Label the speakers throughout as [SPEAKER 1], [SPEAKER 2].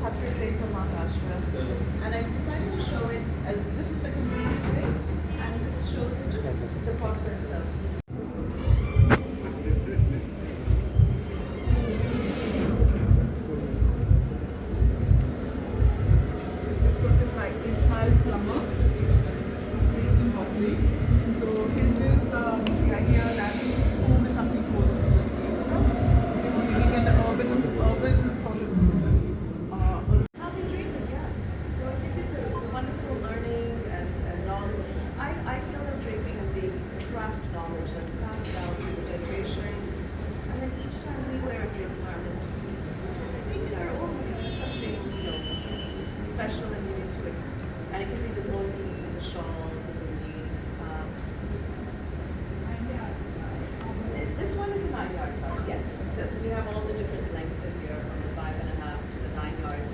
[SPEAKER 1] Khatri drape from Maharashtra, and I decided to show it as this is the completed drape, and this shows just the process of. This book is by Ismail Plummer, based in Bombay. So his is the idea that home is something close to the street. You know, living in the urban sort of. How they dream it, yes. So I think it's a wonderful learning and knowledge. I feel that draping is a craft knowledge that's passed down through the generations. And then each time we wear a drape garment, we make it our own. We do something, special and unique to it. And it can be the dhoti, the shawl, the hoodie. This one is a 9 yard sorry, yes. So we have all the different lengths in here, from the 5.5 to the 9 yards.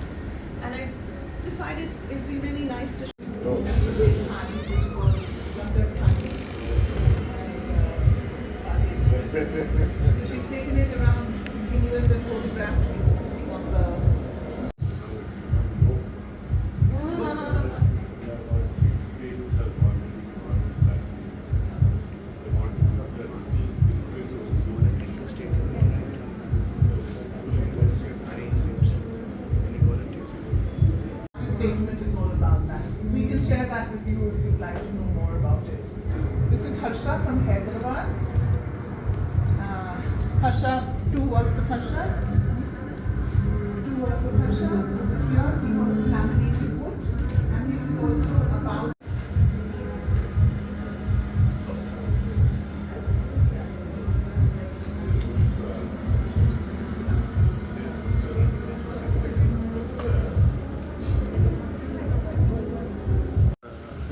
[SPEAKER 1] And I decided it would be really nice to show so she's taken it around England and photographed me sitting on the. Statement is all about that. We can share that with you if you'd like to know more about it. This is Harsha from Hyderabad. Harsha, 2 works of Harsha's. 2 works of Harsha's. Here he was laminated wood, and this is also about.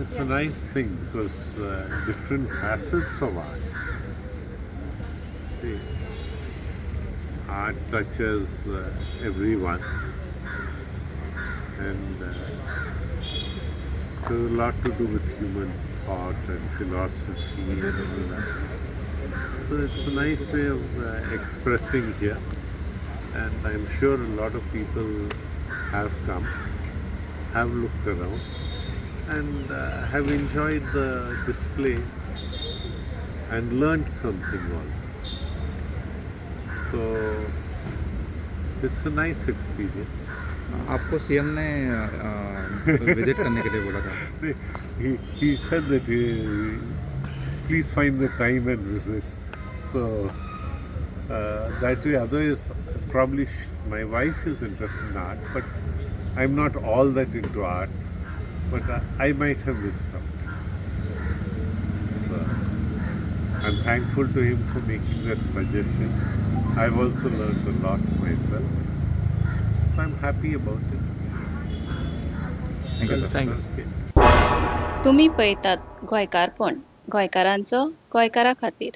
[SPEAKER 2] It's a nice thing because different facets of art. See, art touches everyone, and there's a lot to do with human thought and philosophy and all that. So it's a nice way of expressing here, and I'm sure a lot of people have come, have looked around, and have enjoyed the display and learned something also. So it's a nice experience.
[SPEAKER 3] आपको CM ने visit करने के लिए बोला था.
[SPEAKER 2] He said that please find the time and visit. So that way, otherwise probably my wife is interested in art, but I'm not all that into art. But I might have missed out. So I'm thankful to him for making that suggestion. I've also learned a lot myself. So I'm happy about it.
[SPEAKER 3] Thank you, sir.
[SPEAKER 2] Thanks. Okay.
[SPEAKER 4] तुम्ही पळयतात गोंयकारपण, गोंयकारांचो गोंयकारा खातीर.